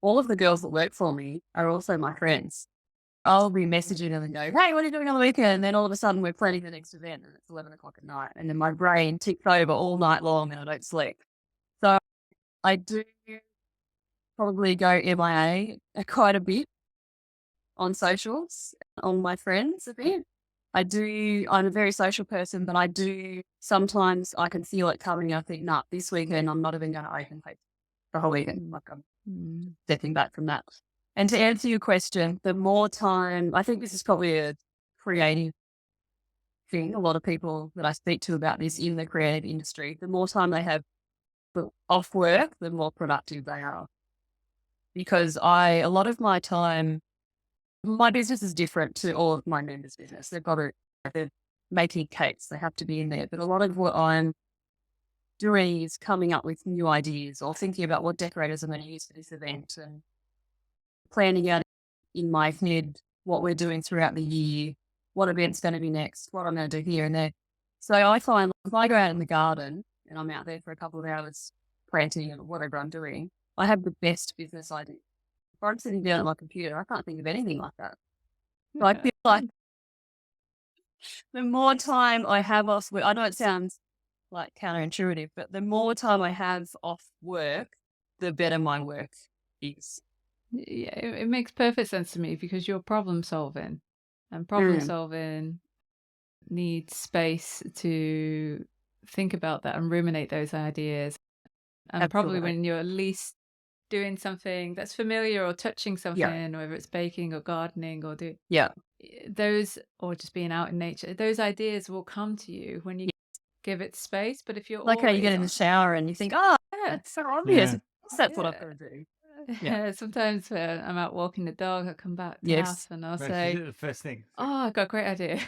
all of the girls that work for me are also my friends. I'll be messaging them and go, hey, what are you doing on the weekend? And then all of a sudden we're planning the next event and it's 11 o'clock at night. And then my brain ticks over all night long and I don't sleep. So I do probably go MIA quite a bit on socials, on my friends a bit. I'm a very social person, but I do, sometimes I can feel it coming. I think, nah, this weekend I'm not even going to open Facebook the whole weekend. Like I'm stepping back from that. And to answer your question, the more time, I think this is probably a creative thing. A lot of people that I speak to about this in the creative industry, the more time they have off work, the more productive they are. Because a lot of my time, my business is different to all of my members' business. They're making cakes. They have to be in there. But a lot of what I'm doing is coming up with new ideas or thinking about what decorators I'm going to use for this event and planning out in my head what we're doing throughout the year, what event's going to be next, what I'm going to do here and there. So I find if I go out in the garden and I'm out there for a couple of hours planting or whatever I'm doing, I have the best business ideas. If I'm sitting down at my computer, I can't think of anything like that. So I feel like the more time I have off work, I know it sounds like counterintuitive, but the more time I have off work, the better my work is. Yeah, it makes perfect sense to me because you're problem solving, and problem solving needs space to think about that and ruminate those ideas. And Absolutely. probably when you're at least doing something that's familiar or touching something, whether it's baking or gardening or those, or just being out in nature, those ideas will come to you when you give it space. But if you're like how you get in the shower and you think, oh, yeah, it's so obvious. That's what I've got to do. Yeah, sometimes when I'm out walking the dog, I come back to the house and I'll say, the first thing. Oh, I've got a great idea.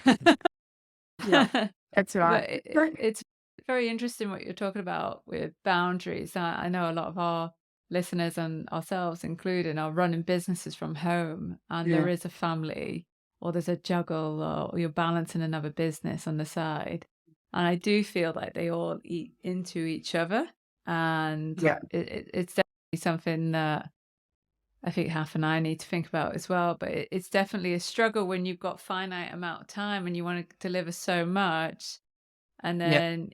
That's right. But it's very interesting what you're talking about with boundaries. I know a lot of our listeners and ourselves included are running businesses from home, and there is a family or there's a juggle or you're balancing another business on the side. And I do feel like they all eat into each other. And it's definitely something that I think Half and I need to think about as well. But it's definitely a struggle when you've got finite amount of time and you want to deliver so much. And then,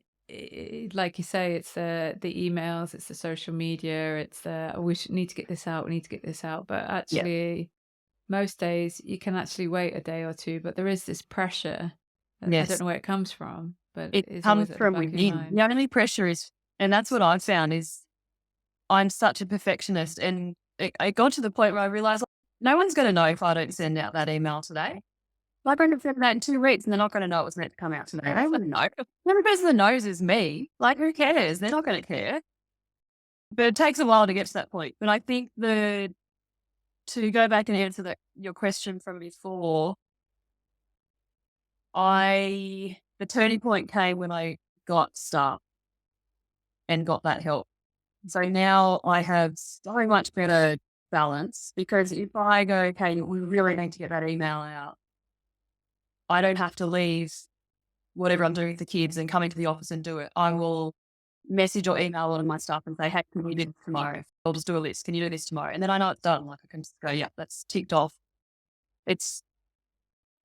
like you say, it's the emails, it's the social media, it's we need to get this out, we need to get this out. But actually, most days you can actually wait a day or two, but there is this pressure. I don't know where it comes from, but it comes from within. The only pressure is, and that's what I've found is, I'm such a perfectionist, and it got to the point where I realized no one's going to know if I don't send out that email today. I'm going to send that in 2 weeks, and they're not going to know it was meant to come out today. They wouldn't know. The only person that knows is me. Like, who cares? They're not going to care. But it takes a while to get to that point. But I think to go back and answer your question from before, I the turning point came when I got staff and got that help. So now I have so much better balance, because if I go, okay, we really need to get that email out, I don't have to leave whatever I'm doing with the kids and come into the office and do it. I will message or email one of my staff and say, hey, can you do this tomorrow? I'll just do a list. Can you do this tomorrow? And then I know it's done. Like I can just go, yeah, that's ticked off. It's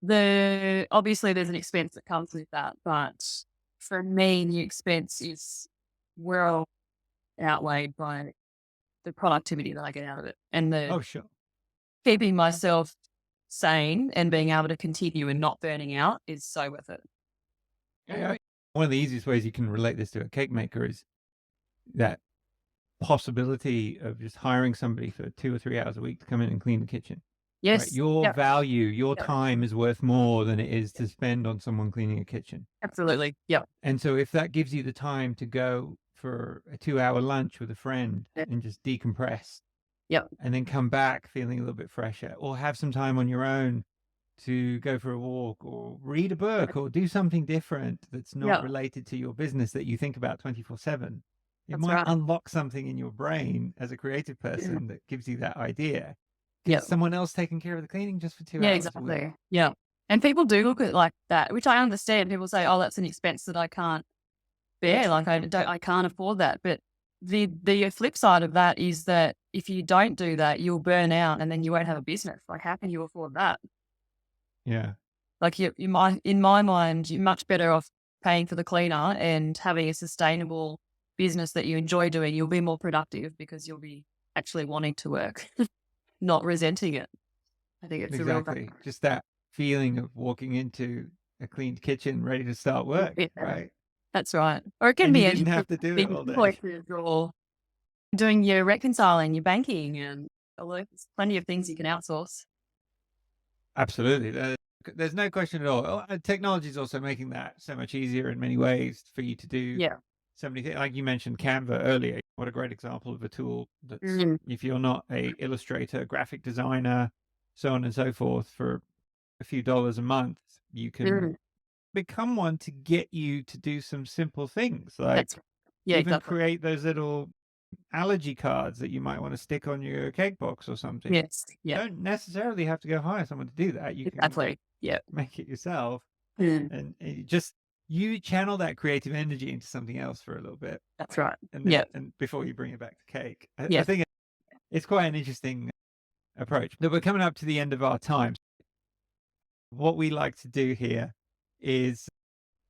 obviously there's an expense that comes with that, but for me, the expense is well outweighed by the productivity that I get out of it, and the Oh, sure. keeping myself sane and being able to continue and not burning out is so worth it. Yeah. One of the easiest ways you can relate this to a cake maker is that possibility of just hiring somebody for 2 or 3 hours a week to come in and clean the kitchen. Yes. Right? Your value, your Yep. time is worth more than it is to spend on someone cleaning a kitchen. Absolutely. Yeah. And so if that gives you the time to go for a 2-hour lunch with a friend Yep. and just decompress. Yep. And then come back feeling a little bit fresher, or have some time on your own to go for a walk or read a book or do something different that's not related to your business that you think about 24/7. It That's might right. unlock something in your brain as a creative person that gives you that idea. Yeah. Someone else taking care of the cleaning just for 2 Yeah, hours a week. exactly. Yeah. And people do look at it like that, which I understand. People say, oh, that's an expense that I can't bear. Like I can't afford that. But the flip side of that is that if you don't do that, you'll burn out and then you won't have a business. Like, how can you afford that? Yeah. Like in my mind, you're much better off paying for the cleaner and having a sustainable business that you enjoy doing. You'll be more productive because you'll be actually wanting to work, not resenting it. I think it's exactly just that feeling of walking into a cleaned kitchen ready to start work, right? That's right. Or it can and be you didn't have to do it all day. Or doing your reconciling, your banking, and there's plenty of things you can outsource. Absolutely. There's no question at all. Technology is also making that so much easier in many ways for you to do so many things. Like you mentioned Canva earlier. What a great example of a tool that's, if you're not a illustrator, graphic designer, so on and so forth, for a few dollars a month, you can become one to get you to do some simple things, like even create those little allergy cards that you might want to stick on your cake box or something. Yes. Yeah. You don't necessarily have to go hire someone to do that. You can make it yourself. And you channel that creative energy into something else for a little bit. That's right. And then, and before you bring it back to cake. I think it's quite an interesting approach. But we're coming up to the end of our time. What we like to do here is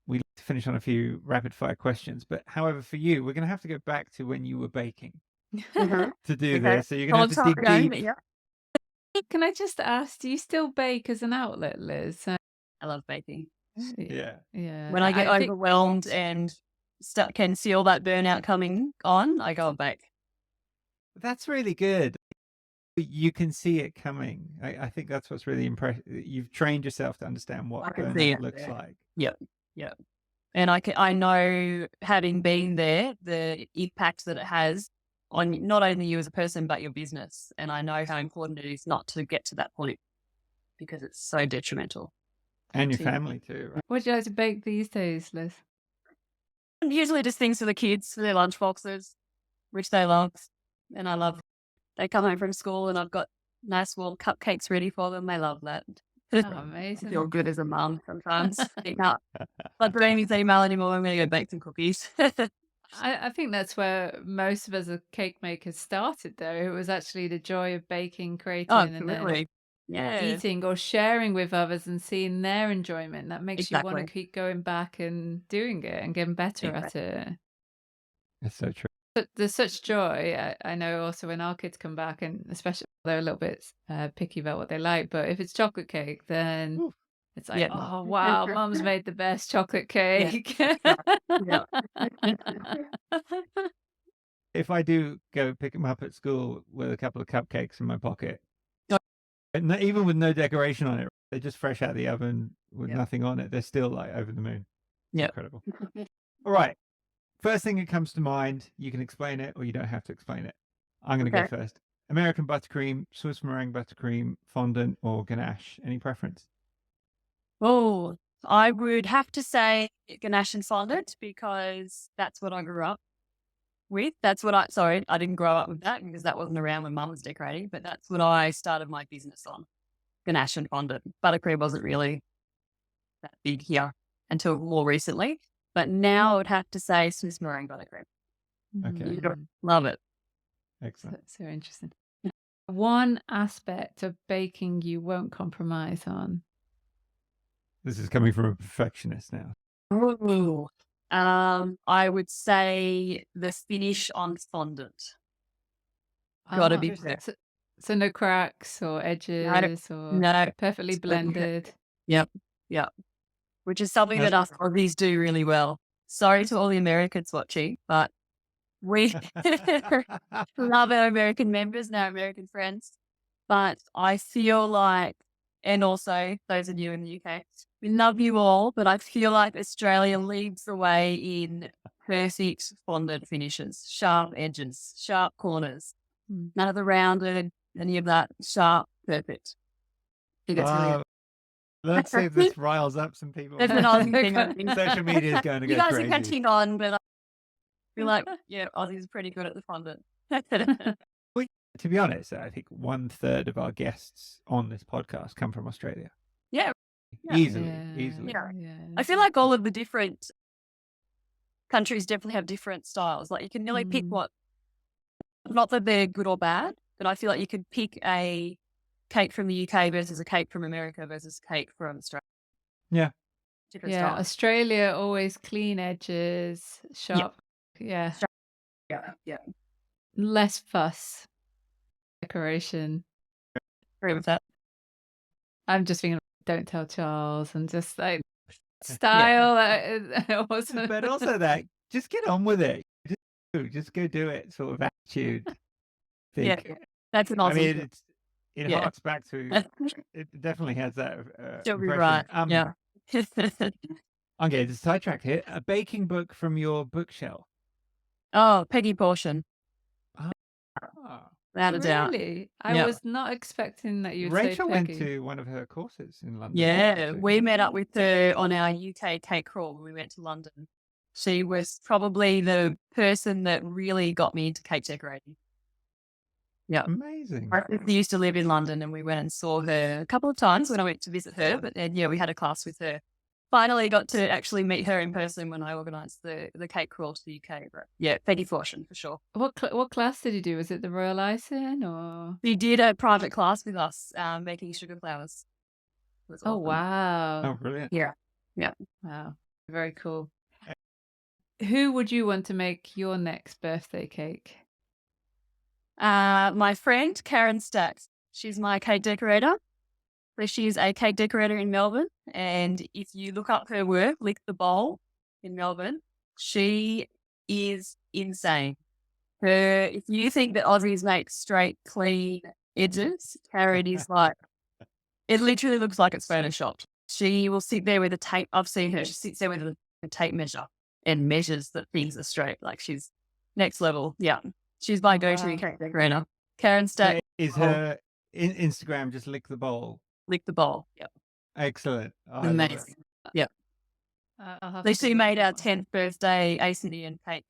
we like to finish on a few rapid fire questions. But however, for you, we're going to have to go back to when you were baking to do this. So you're going to have to dig deep. Can I just ask, do you still bake as an outlet, Liz? I love baking. Yeah. When I get overwhelmed and can see all that burnout coming on, I go and bake. That's really good. You can see it coming. I think that's what's really impressive. You've trained yourself to understand what burnout looks like. Yep. And I know, having been there, the impact that it has on not only you as a person, but your business. And I know how important it is not to get to that point, because it's so detrimental. And your family too, right? What do you like to bake these days, Liz? Usually just things for the kids, for their lunch boxes, which they love. And I love, they come home from school and I've got nice warm cupcakes ready for them. They love that. Oh, amazing. I feel good as a mum sometimes. Not doing this email anymore. I'm going to go bake some cookies. I think that's where most of us as cake makers started, though. It was actually the joy of baking, creating, and then eating or sharing with others and seeing their enjoyment. That makes you want to keep going back and doing it and getting better at it. That's so true. But there's such joy. I know also when our kids come back, and especially they're a little bit picky about what they like, but if it's chocolate cake, then it's like, oh, wow, Mum's made the best chocolate cake. If I do go pick them up at school with a couple of cupcakes in my pocket, even with no decoration on it, they're just fresh out of the oven with nothing on it. They're still like over the moon. Yeah. Incredible. All right. First thing that comes to mind, you can explain it or you don't have to explain it. I'm going to go first. American buttercream, Swiss meringue buttercream, fondant, or ganache. Any preference? Oh, I would have to say ganache and fondant because that's what I grew up with. That's what I didn't grow up with that because that wasn't around when mum was decorating, but that's what I started my business on, ganache and fondant. Buttercream wasn't really that big here until more recently, but now I would have to say Swiss meringue buttercream. Okay. Love it. Excellent. So interesting. One aspect of baking you won't compromise on. This is coming from a perfectionist now. Ooh. I would say the finish on fondant. Gotta be perfect. So no cracks or edges or perfectly blended. Yep. Which is something that us Aussies do really well. Sorry to all the Americans watching, but we love our American members and our American friends. But I feel like, and also those of you in the UK, we love you all, but I feel like Australia leads the way in perfect fondant finishes, sharp edges, sharp corners, none of the rounded, any of that, sharp, perfect. I think it's really let's see if this riles up some people. That's an Aussie thing. I think. Social media is going to go crazy. You guys are catching on, but I feel like, yeah, Aussies are pretty good at the fondant. Well, to be honest, I think 1/3 of our guests on this podcast come from Australia. Yeah. Easily. Yeah. I feel like all of the different countries definitely have different styles. Like you can nearly pick what, not that they're good or bad, but I feel like you could pick a cake from the UK versus a cake from America versus a cake from Australia. Yeah. Different styles. Australia always clean edges, sharp. Yeah. Less fuss. Decoration. Agree with that. I'm just thinking, don't tell Charles, and just like style. Awesome. But also that, just get on with it. Just go do it. Sort of attitude. Yeah, that's an awesome. I mean, it harks back to. It definitely has that. Still be right. Yeah. I'm getting sidetracked here. A baking book from your bookshelf. Oh, Peggy Portion. Without a doubt. Really? I was not expecting that you would Rachel say went Peggy. to one of her courses in London. Yeah, we met up with her on our UK cake crawl when we went to London. She was probably the person that really got me into cake decorating. Yeah. Amazing. We used to live in London and we went and saw her a couple of times when I went to visit her. But then, we had a class with her. Finally got to actually meet her in person when I organised the cake crawl to the UK. But yeah, Peggy Fortune for sure. What class did you do? Was it the Royal Icing or? We did a private class making sugar flowers. Oh, wow. Oh, brilliant. Yeah. Wow. Very cool. Who would you want to make your next birthday cake? My friend, Karen Stacks. She's my cake decorator. So she's a cake decorator in Melbourne. And if you look up her work, Lick the Bowl in Melbourne, she is insane. If you think that Aussies make straight, clean edges, Karen is like, it literally looks like it's photoshopped. She will sit there with a tape. I've seen her. She sits there with a tape measure and measures that things are straight. Like she's next level. Yeah. She's my go-to cake decorator. Karen Stack. Is her Instagram just Lick the Bowl? Lick the Bowl. Yep. Excellent. Oh, amazing. Yep. She made our 10th birthday Asian cake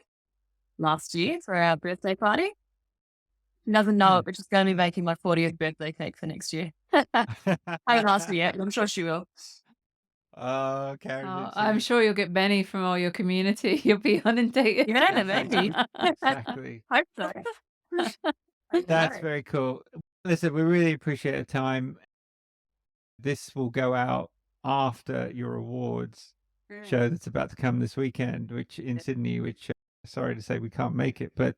last year for our birthday party. She doesn't know it, but she's going to be making my 40th birthday cake for next year. I haven't asked her yet, but I'm sure she will. Oh, Karen. I'm sure you'll get many from all your community. You'll be inundated. Yeah, maybe. Exactly. Hope so. That's very cool. Listen, we really appreciate the time. This will go out after your awards show that's about to come this weekend, which in Sydney, which sorry to say we can't make it, but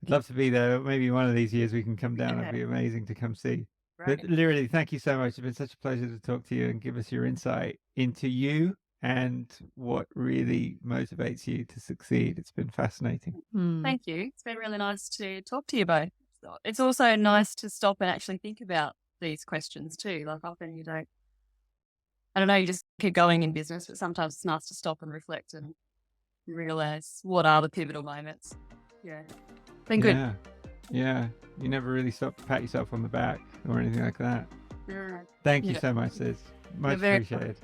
I'd love to be there. Maybe one of these years we can come down. It'd be amazing to come see. Right. But literally, thank you so much. It's been such a pleasure to talk to you and give us your insight into you and what really motivates you to succeed. It's been fascinating. Thank you. It's been really nice to talk to you both. It's also nice to stop and actually think about these questions too. Like often you don't, I don't know, you just keep going in business, but sometimes it's nice to stop and reflect and realize what are the pivotal moments. Yeah. Been good. Yeah. You never really stop to pat yourself on the back or anything like that. Thank you so much, Liz. Much appreciated.